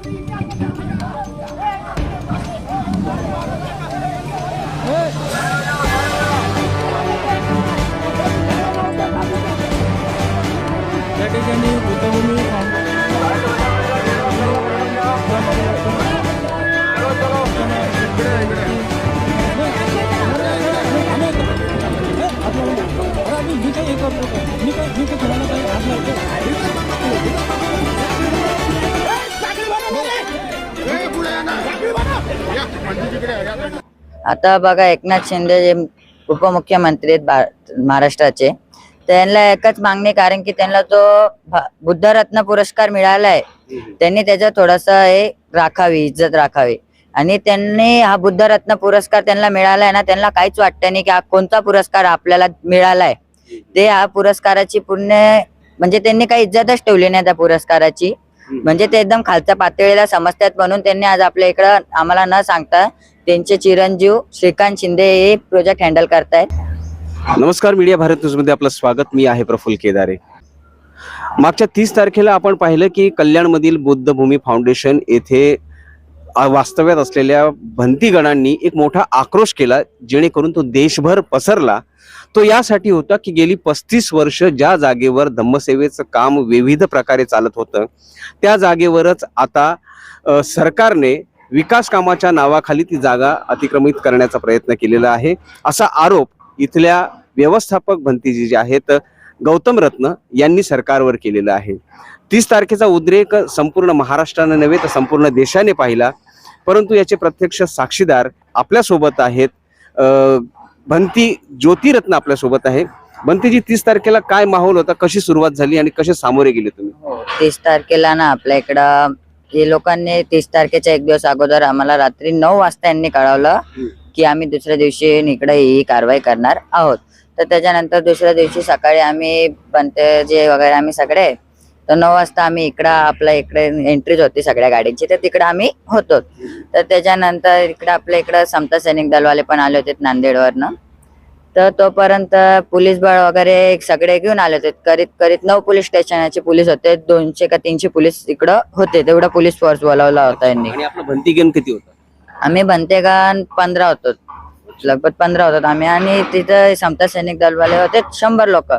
त्या ठिकाणी बुद्धभूमी आता बघा, एकनाथ शिंदे जे उपमुख्यमंत्री आहेत महाराष्ट्राचे, त्यांना एकच मागणी, कारण की त्यांना तो बुद्धरत्न पुरस्कार मिळालाय, त्यांनी त्याचा थोडासा हे राखावी, इज्जत राखावी. आणि त्यांनी हा बुद्धरत्न पुरस्कार त्यांना मिळालाय ना, त्यांना काहीच वाटत नाही की हा कोणता पुरस्कार आपल्याला मिळालाय. ते हा पुरस्काराची पूर्ण म्हणजे त्यांनी काही इज्जतच ठेवली नाही त्या पुरस्काराची. म्हणजे ते एकदम खालच्या पातळीला समजतात, म्हणून त्यांनी आज आपल्या इकडं आम्हाला न सांगता त्यांचे चिरंजीव श्रीकांत शिंदे हे प्रोजेक्ट हँडल करतायत. नमस्कार, मीडिया भारत न्यूज मध्ये आपलं स्वागत. मी आहे प्रफुल्ल केदारे. मागच्या 30 तारखेला आपण पाहिलं की कल्याणमधील बुद्धभूमी फाउंडेशन येथे वास्तव्यात असलेल्या भंतीगणांनी एक मोठा आक्रोश केला, जेणेकरून तो देशभर पसरला. तो यासाठी होता की गेली 35 वर्ष ज्या जागेवर धम्मसेवेचं काम विविध प्रकारे चालत होतं, त्या जागेवरच आता सरकारने विकास कामाच्या नावाखाली ती जागा अतिक्रमित करण्याचा प्रयत्न केलेला आहे, असा आरोप इथल्या व्यवस्थापक भंतीजी जे आहेत गौतम रत्न यांनी सरकारवर केलेला आहे. 30 तारखेचा उद्रेक संपूर्ण महाराष्ट्राने नव्हे तर संपूर्ण देशाने पाहिला, परंतु याचे प्रत्यक्ष साक्षीदार आपल्या सोबत आहेत. भंती ज्योतिरत्न आपल्या सोबत आहे. भंतीजी, 30 तारखेला काय माहोल होता, कशी सुरुवात झाली आणि कसे सामोरे गेले तुम्ही? 30 तारखेला ना आपल्या इकडं हे लोकांनी 30 तारखेच्या एक दिवस अगोदर आम्हाला रात्री 9 वाजता यांनी कळवलं की आम्ही दुसऱ्या दिवशी इकडे ही कारवाई करणार आहोत. तर त्याच्यानंतर दुसऱ्या दिवशी सकाळी आम्ही बनते जे वगैरे आम्ही सगळे, तर 9 वाजता आम्ही इकडं आपल्या इकडे एंट्रीज होती सगळ्या गाड्यांची, तर तिकडे आम्ही होतो. तर त्याच्यानंतर इकडे आपल्या इकडं समता सैनिक दलवाले पण आले होते नांदेडवरनं. तर तोपर्यंत पोलीस बळ वगैरे सगळे घेऊन आले होते. करीत 9 पोलीस स्टेशनचे पोलीस होते, 200 का 300 पोलीस इकडं होते. तेवढा पोलीस फोर्स बोलावला होता यांनी. आणि आपलं भंतीगण किती होतं? आम्ही भंतेगण 15 होतो, लगभग 15 होतो आम्ही. आणि तिथं समता सैनिक दलवाले होते 100 लोक.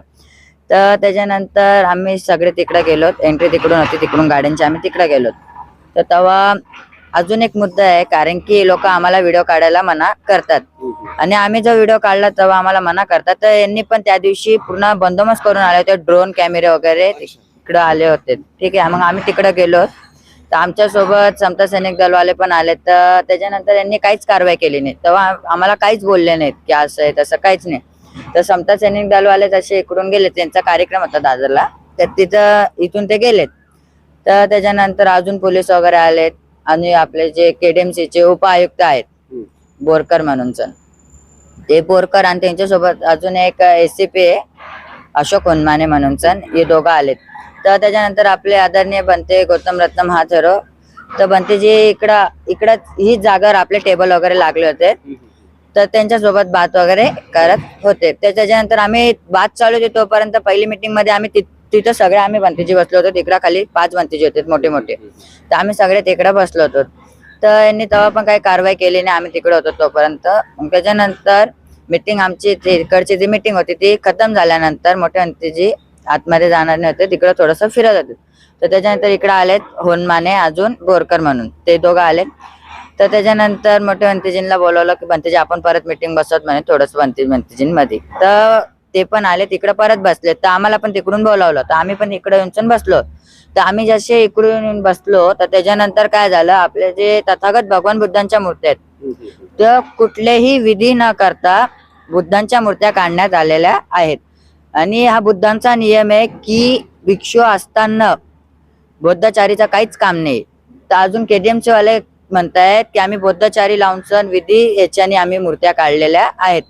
तर त्याच्यानंतर आम्ही सगळे तिकडे गेलो, एंट्री तिकडून होती, तिकडून गाड्यांची आम्ही तिकडे गेलो. तर तेव्हा अजून एक मुद्दा आहे, कारण की लोक आम्हाला व्हिडिओ काढायला मना करतात आणि आम्ही जो व्हिडिओ काढला तेव्हा आम्हाला मना करतात. तर यांनी पण त्या दिवशी पूर्ण बंदोबस्त करून आले होते, ड्रोन कॅमेरे वगैरे तिकडे आले होते. ठीक आहे, मग आम्ही तिकडे गेलो. तर आमच्या सोबत समता सैनिक दलवाले पण आले. तर त्याच्यानंतर यांनी काहीच कारवाई केली नाही. तेव्हा आम्हाला काहीच बोलले नाहीत की असं आहे तसं, काहीच नाही. तर समता सैनिक दलवाले तसे इकडून गेले, त्यांचा कार्यक्रम होता दादरला, तर तिथं इथून ते गेलेत. तर त्याच्यानंतर अजून पोलीस वगैरे आलेत आणि आपले जे KDMC चे उपायुक्त आहेत बोरकर म्हणून, ते बोरकर आणि त्यांच्यासोबत अजून एक SCP आहे अशोक उन्माने म्हणून, हे दोघं आलेत. तर त्याच्यानंतर आपले आदरणीय बनते गौतम रत्न महाथरो, तर बनतेजी इकडं ही जागावर आपले टेबल वगैरे लागले होते. तर त्यांच्यासोबत बात वगैरे करत होते. त्याच्यानंतर आम्ही बात चालू होती तोपर्यंत पहिली मीटिंग मध्ये आम्ही तिथं सगळे आम्ही भंतीजी बसलो होतो. तिकडं खाली 5 भंतीजी होते मोठे मोठे, तर आम्ही सगळे तिकडे बसलो होतो. तर यांनी तेव्हा पण काही कारवाई केली नाही, आम्ही तिकडे होतो तोपर्यंत. त्याच्यानंतर मीटिंग आमची तिकडची जी मीटिंग होती ती खतम झाल्यानंतर मोठे भंतीजी आतमध्ये जाणार नाही होते, तिकडे थोडस फिरत होते. तर त्याच्यानंतर इकडे आलेत होनमाने अजून बोरकर म्हणून, ते दोघं आले. तर त्याच्यानंतर मोठ्या भंतीजींना बोलवलं की भंतीजी आपण परत मीटिंग बसवत म्हणे थोडस भंतीजींमध्ये. तर ते पण आले, तिकडे परत बसले. तर आम्हाला पण तिकडून बोलावलं, तर आम्ही पण इकडे येऊन बसलो. तर आम्ही जसे इकडून बसलो, तर त्याच्यानंतर काय झालं, आपले जे तथागत भगवान बुद्धांच्या मूर्त्या आहेत, तर कुठलेही विधी न करता बुद्धांच्या मूर्त्या काढण्यात आलेल्या आहेत. आणि हा बुद्धांचा नियम आहे की भिक्षू असताना बौद्धचारीचं काहीच काम नाही. तर अजून KDMC वाले म्हणतायत की आम्ही बौद्धचारी लावून सण विधी याच्याने आम्ही मूर्त्या काढलेल्या आहेत.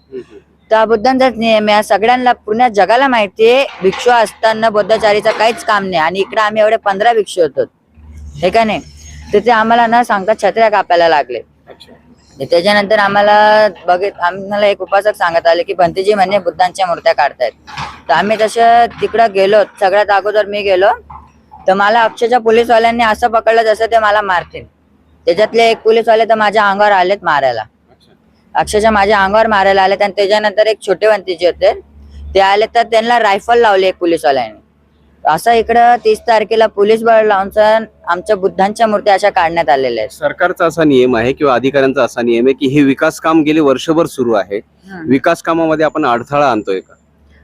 तर बुद्धांचाच नियम आहे, सगळ्यांना पूर्ण जगाला माहितीये भिक्षू असताना बौद्धचारीचं काहीच काम नाही. आणि इकडे आम्ही एवढे 15 भिक्षू होतो, हे का नाही. तर ते आम्हाला न सांगता छत्र्या कापायला लागले. त्याच्यानंतर आम्हाला एक उपासक सांगत आले की भंतीजी म्हणे बुद्धांच्या मूर्त्या काढतायत. तर आम्ही तसं तिकडं गेलो. सगळ्यात अगोदर मी गेलो, तर मला अक्षरशः पोलीसवाल्यांनी असं पकडलं जसं ते मला मारतील. त्याच्यातले एक पोलीसवाले तर माझ्या अंगावर आलेत मारायला, अक्षरशः माझ्या अंगावर मारायला आलेत. आणि त्याच्यानंतर एक छोटेवंतीचे होते ते आले तर त्यांना रायफल लावली एक पोलीसवाल्यांनी. असं इकडं 30 तारखेला पोलीस बळ लावून आमच्या बुद्धांच्या मूर्त्या अशा काढण्यात आलेल्या आहेत. सरकारचा असा नियम आहे किंवा अधिकाऱ्यांचा असा नियम आहे की हे विकास काम गेले वर्षभर सुरू आहे, विकास कामामध्ये आपण अडथळा आणतोय का?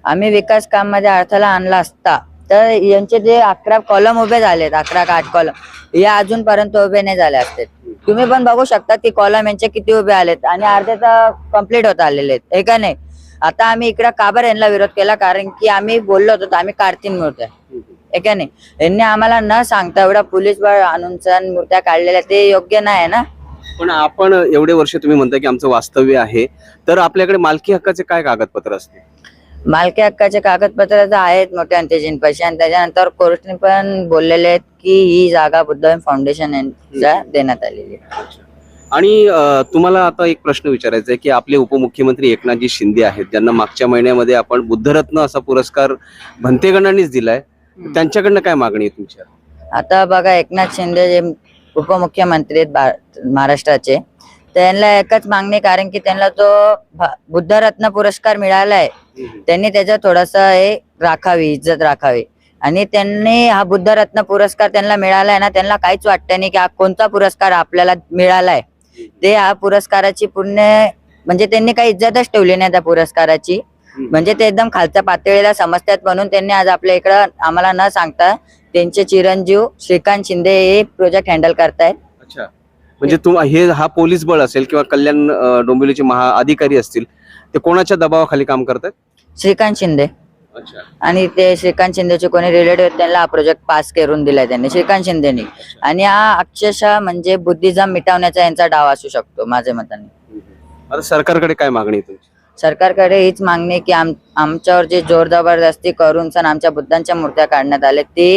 आम्ही विकास काम मध्ये अडथळा आणला असता तर यांचे जे 11 कॉलम उभे झालेत, 11 का 8 कॉलम या अजूनपर्यंत उभे नाही झाले असते. तुम्ही पण बघू शकता की कॉलम यांचे किती उभे आलेत आणि अर्धे तर कम्प्लीट होत आलेले आहेत, हे का नाही. आता आम्ही इकडे का बरं यांना विरोध केला, कारण की आम्ही बोललो होतो आम्ही काढतील मूर्त्या, हे का नाही. यांनी आम्हाला न सांगता एवढा पोलीस बळ आणून मूर्त्या काढलेल्या, ते योग्य नाही ना. पण आपण एवढे वर्ष तुम्ही म्हणता की आमचं वास्तव्य आहे, तर आपल्याकडे मालकी हक्काचे काय कागदपत्र असते? मालकी हक्काचे कागदपत्र तर आहेत मोठ्या अंत्यजीन पैसे, आणि त्याच्यानंतर कोर्टने पण बोललेले आहेत की ही जागा बुद्ध फाउंडेशन यांच्या देण्यात आलेली आहे. आणि तुम्हाला आता एक प्रश्न विचारायचा आहे की आपले उपमुख्यमंत्री एकनाथजी शिंदे आहेत, ज्यांना मागच्या महिन्यामध्ये आपण बुद्धरत्न असा पुरस्कार भंतेगणांनीच दिलाय, त्यांच्याकडनं काय मागणी आहे तुमच्या? आता बघा, एकनाथ शिंदे जे उपमुख्यमंत्री आहेत महाराष्ट्राचे, त्यांना एकच मागणी, कारण की त्यांना तो बुद्धरत्न पुरस्कार मिळालाय, त्यांनी त्याचं थोडस हे राखावी, इज्जत राखावी. आणि त्यांनी हा बुद्धरत्न पुरस्कार त्यांना मिळालाय ना, त्यांना काहीच वाटत नाही की हा कोणता पुरस्कार आपल्याला मिळालाय. ते हा पुरस्काराची पूर्ण म्हणजे त्यांनी काही इज्जतच ठेवली नाही त्या पुरस्काराची, म्हणजे ते एकदम खालच्या पातळीला समजतात. म्हणून त्यांनी आज आपल्या इकडं आम्हाला न सांगता त्यांचे चिरंजीव श्रीकांत शिंदे हे प्रोजेक्ट हँडल करतायत. अच्छा, म्हणजे हा पोलीस बळ असेल किंवा कल्याण डोंबिवलीचे अधिकारी असतील, ते कोणाच्या दबावाखाली काम करतात? श्रीकांत शिंदे. अच्छा. आणि ते श्रीकांत शिंदेचे कोणी रिलेटिव्ह त्यांना हा प्रोजेक्ट पास करून दिलाय त्यांनी, श्रीकांत शिंदेनी. आणि हा अक्षरशः म्हणजे बुद्धिझम मिटवण्याचा यांचा डाव असू शकतो माझ्या मताने. आता सरकारकडे काय मागणी आहे तुमची? सरकारकडे हीच मागणी की आमच्यावर जे जोर जबरदस्ती करून आमच्या बुद्धांच्या मूर्त्या काढण्यात आल्या, ते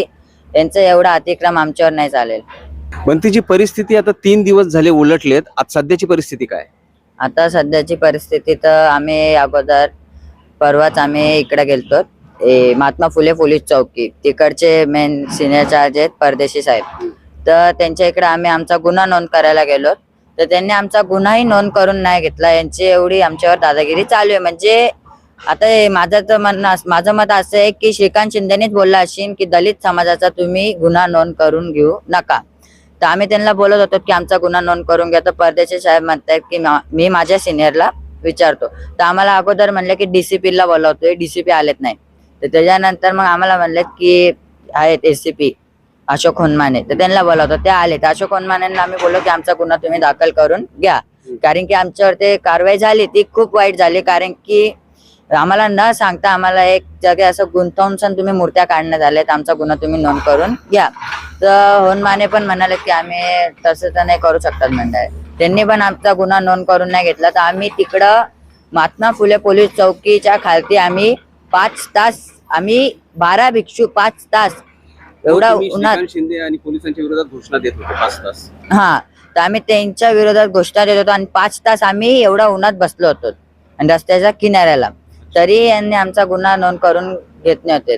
यांचा एवढा अतिक्रम आमच्यावर नाही चालेल. बनतीची परिस्थिती आता 3 दिवस झाले उलटलेत, आज सध्याची परिस्थिती काय? आता सध्याची परिस्थिती तर आम्ही अगोदर परवाच आम्ही इकडे गेलतो, महात्मा फुले पोलीस चौकी, तिकडचे मेन सिनियर चार्ज आहेत परदेशी साहेब, तर त्यांच्या इकडे आम्ही आमचा गुन्हा नोंद करायला गेलो. तर त्यांनी आमचा गुन्हाही नोंद करून नाही घेतला. यांची एवढी आमच्यावर दादागिरी चालू आहे. म्हणजे आता माझं मत असं आहे की श्रीकांत शिंदेनेच बोलला असेल की दलित समाजाचा तुम्ही गुन्हा नोंद करून घेऊ नका. तर आम्ही त्यांना बोलत होतो की आमचा गुन्हा नोंद करून घ्या. तर परदेशी साहेब म्हणतात की मी माझ्या सिनियरला विचारतो. तर आम्हाला अगोदर म्हणले की DCP ला बोलवतोय, DCP आलेत नाही. तर त्याच्यानंतर मग आम्हाला म्हणलेत की आहेत ACP अशोक होनमाने, तर त्यांना बोलवतो, ते आले. तर अशोक होनमानेंना आम्ही बोललो की आमचा गुन्हा तुम्ही दाखल करून घ्या, कारण की आमच्यावर ते कारवाई झाली ती खूप वाईट झाली. कारण की आम्हाला न सांगता आम्हाला एक जागे असं गुंतवून तुम्ही मूर्त्या काढण्यात आल्यात, आमचा गुन्हा तुम्ही नोंद करून घ्या. तर होनमाने पण म्हणाले की आम्ही तसं तर नाही करू शकतात म्हणताय. त्यांनी पण आमचा गुन्हा नोंद करून नाही घेतला. तर आम्ही तिकडं महात्मा फुले पोलीस चौकीच्या खालती आम्ही 5 तास, आम्ही 12 भिक्षू 5 तास एवढा उन्हात, शिंदे आणि पोलिसांच्या विरोधात घोषणा देत होते 5 तास. हा, तर आम्ही त्यांच्या विरोधात घोषणा देत होतो आणि 5 तास आम्ही एवढा उन्हात बसलो होतो आणि रस्त्याच्या किनाऱ्याला, तरी यांनी आमचा गुन्हा नोंद करून घेत नव्हते.